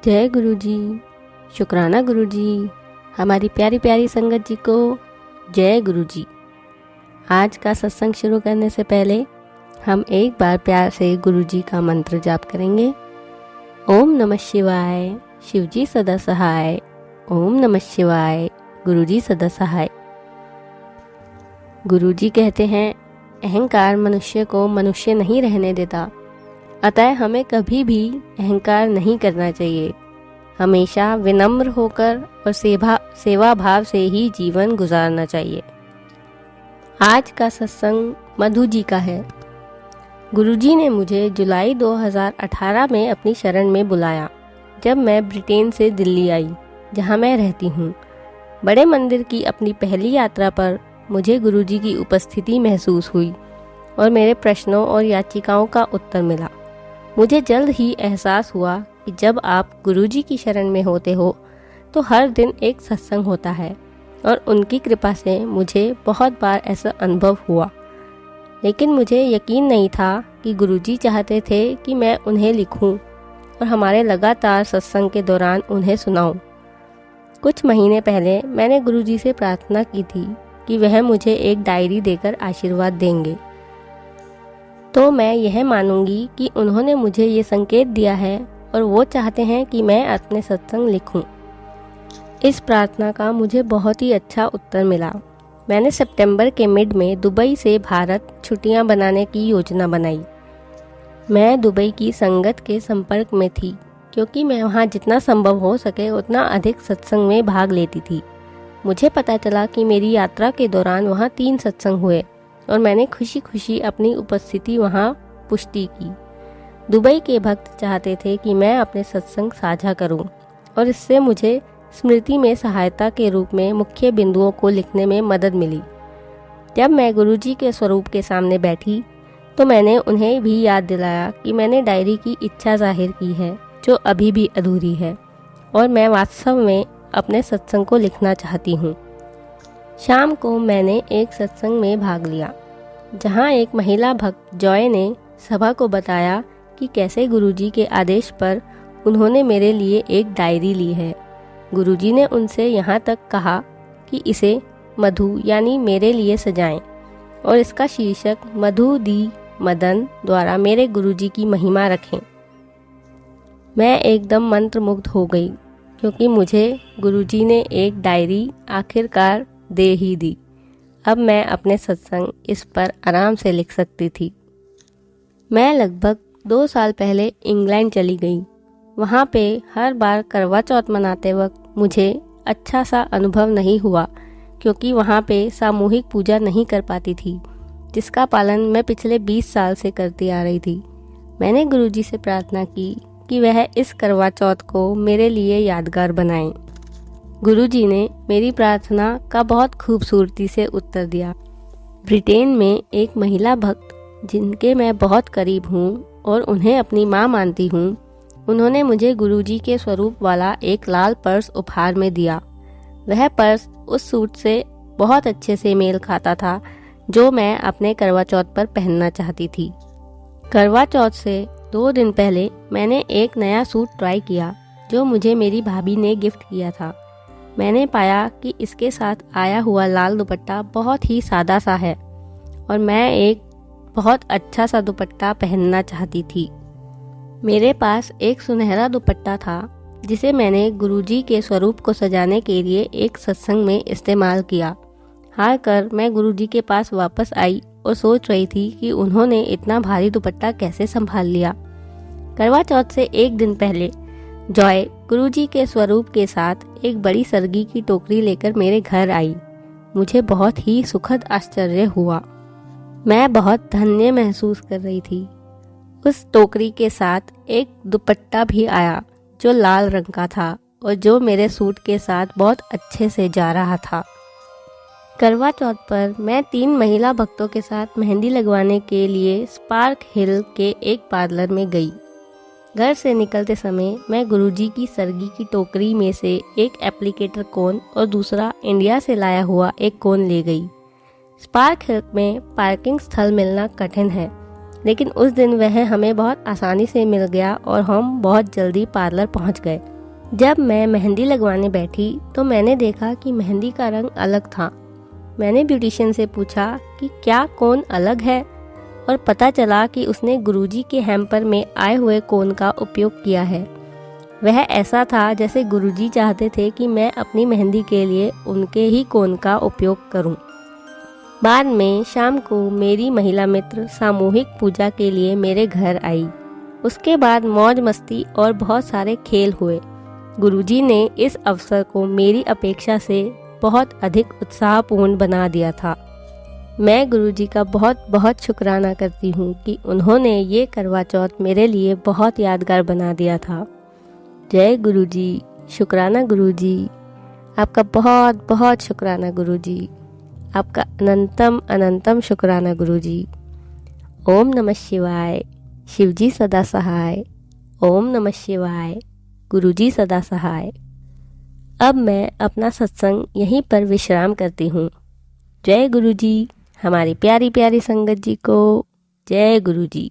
जय गुरु जी। शुक्राना गुरु जी। हमारी प्यारी प्यारी संगत जी को जय गुरु जी। आज का सत्संग शुरू करने से पहले हम एक बार प्यार से गुरु जी का मंत्र जाप करेंगे। ओम नमः शिवाय, शिव जी सदा सहाय। ओम नमः शिवाय, गुरु जी सदा सहाय। गुरु जी कहते हैं, अहंकार मनुष्य को मनुष्य नहीं रहने देता, अतः हमें कभी भी अहंकार नहीं करना चाहिए। हमेशा विनम्र होकर और सेवा भाव से ही जीवन गुजारना चाहिए। आज का सत्संग मधु जी का है। गुरुजी ने मुझे जुलाई 2018 में अपनी शरण में बुलाया, जब मैं ब्रिटेन से दिल्ली आई, जहां मैं रहती हूँ। बड़े मंदिर की अपनी पहली यात्रा पर मुझे गुरुजी की उपस्थिति महसूस हुई और मेरे प्रश्नों और याचिकाओं का उत्तर मिला। मुझे जल्द ही एहसास हुआ कि जब आप गुरुजी की शरण में होते हो तो हर दिन एक सत्संग होता है, और उनकी कृपा से मुझे बहुत बार ऐसा अनुभव हुआ। लेकिन मुझे यकीन नहीं था कि गुरुजी चाहते थे कि मैं उन्हें लिखूं और हमारे लगातार सत्संग के दौरान उन्हें सुनाऊं। कुछ महीने पहले मैंने गुरुजी से प्रार्थना की थी कि वह मुझे एक डायरी देकर आशीर्वाद देंगे, तो मैं यह मानूंगी कि उन्होंने मुझे ये संकेत दिया है और वो चाहते हैं कि मैं अपने सत्संग लिखूं। इस प्रार्थना का मुझे बहुत ही अच्छा उत्तर मिला। मैंने सितंबर के मिड में दुबई से भारत छुट्टियां बनाने की योजना बनाई। मैं दुबई की संगत के संपर्क में थी, क्योंकि मैं वहां जितना संभव हो सके उतना अधिक सत्संग में भाग लेती थी। मुझे पता चला कि मेरी यात्रा के दौरान वहां 3 सत्संग हुए और मैंने खुशी खुशी अपनी उपस्थिति वहां पुष्टि की। दुबई के भक्त चाहते थे कि मैं अपने सत्संग साझा करूं, और इससे मुझे स्मृति में सहायता के रूप में मुख्य बिंदुओं को लिखने में मदद मिली। जब मैं गुरुजी के स्वरूप के सामने बैठी तो मैंने उन्हें भी याद दिलाया कि मैंने डायरी की इच्छा जाहिर की है, जो अभी भी अधूरी है, और मैं वास्तव में अपने सत्संग को लिखना चाहती हूँ। शाम को मैंने एक सत्संग में भाग लिया, जहाँ एक महिला भक्त जॉय ने सभा को बताया कि कैसे गुरुजी के आदेश पर उन्होंने मेरे लिए एक डायरी ली है। गुरुजी ने उनसे यहाँ तक कहा कि इसे मधु यानी मेरे लिए सजाएं, और इसका शीर्षक मधु दी मदन द्वारा मेरे गुरुजी की महिमा रखें। मैं एकदम मंत्रमुग्ध हो गई, क्योंकि मुझे गुरुजी ने एक डायरी आखिरकार दे ही दी। अब मैं अपने सत्संग इस पर आराम से लिख सकती थी। मैं लगभग 2 साल पहले इंग्लैंड चली गई। वहाँ पे हर बार करवा चौथ मनाते वक्त मुझे अच्छा सा अनुभव नहीं हुआ, क्योंकि वहाँ पे सामूहिक पूजा नहीं कर पाती थी, जिसका पालन मैं पिछले 20 साल से करती आ रही थी। मैंने गुरुजी से प्रार्थना की कि वह इस करवा चौथ को मेरे लिए यादगार बनाएं। गुरुजी ने मेरी प्रार्थना का बहुत खूबसूरती से उत्तर दिया। ब्रिटेन में एक महिला भक्त, जिनके मैं बहुत करीब हूँ और उन्हें अपनी माँ मानती हूँ, उन्होंने मुझे गुरुजी के स्वरूप वाला एक लाल पर्स उपहार में दिया। वह पर्स उस सूट से बहुत अच्छे से मेल खाता था जो मैं अपने करवा चौथ पर पहनना चाहती थी। करवा चौथ से 2 दिन पहले मैंने एक नया सूट ट्राई किया, जो मुझे मेरी भाभी ने गिफ्ट किया था। मैंने पाया कि इसके साथ आया हुआ लाल दुपट्टा बहुत ही सादा सा है, और मैं एक बहुत अच्छा सा दुपट्टा पहनना चाहती थी। मेरे पास एक सुनहरा दुपट्टा था, जिसे मैंने गुरुजी के स्वरूप को सजाने के लिए एक सत्संग में इस्तेमाल किया। हार कर मैं गुरुजी के पास वापस आई और सोच रही थी कि उन्होंने इतना भारी दुपट्टा कैसे संभाल लिया। करवा चौथ से 1 दिन पहले जॉय गुरुजी के स्वरूप के साथ एक बड़ी सरगी की टोकरी लेकर मेरे घर आई। मुझे बहुत ही सुखद आश्चर्य हुआ। मैं बहुत धन्य महसूस कर रही थी। उस टोकरी के साथ एक दुपट्टा भी आया, जो लाल रंग का था और जो मेरे सूट के साथ बहुत अच्छे से जा रहा था। करवा चौथ पर मैं 3 महिला भक्तों के साथ मेहंदी लगवाने के लिए स्पार्क हिल के एक पार्लर में गई। घर से निकलते समय मैं गुरुजी की सरगी की टोकरी में से एक एप्लीकेटर कोन और दूसरा इंडिया से लाया हुआ एक कोन ले गई। स्पार्क हिल में पार्किंग स्थल मिलना कठिन है, लेकिन उस दिन वह हमें बहुत आसानी से मिल गया और हम बहुत जल्दी पार्लर पहुंच गए। जब मैं मेहंदी लगवाने बैठी तो मैंने देखा कि मेहंदी का रंग अलग था। मैंने ब्यूटिशियन से पूछा कि क्या कोन अलग है, और पता चला कि उसने गुरुजी के हैम्पर में आए हुए कोन का उपयोग किया है। वह ऐसा था जैसे गुरुजी चाहते थे कि मैं अपनी मेहंदी के लिए उनके ही कोन का उपयोग करूं। बाद में शाम को मेरी महिला मित्र सामूहिक पूजा के लिए मेरे घर आई। उसके बाद मौज मस्ती और बहुत सारे खेल हुए। गुरुजी ने इस अवसर को मेरी अपेक्षा से बहुत अधिक उत्साहपूर्ण बना दिया था। मैं गुरुजी का बहुत बहुत शुक्राना करती हूँ कि उन्होंने ये करवा चौथ मेरे लिए बहुत यादगार बना दिया था। जय गुरुजी, शुक्राना गुरुजी, आपका बहुत बहुत शुक्राना गुरुजी, आपका अनंतम अनंतम शुक्राना गुरुजी। ओम नमः शिवाय, शिवजी सदा सहाय। ओम नमः शिवाय, गुरुजी सदा सहाय। अब मैं अपना सत्संग यहीं पर विश्राम करती हूँ। जय गुरुजी, हमारी प्यारी प्यारी संगत जी को जय गुरुजी।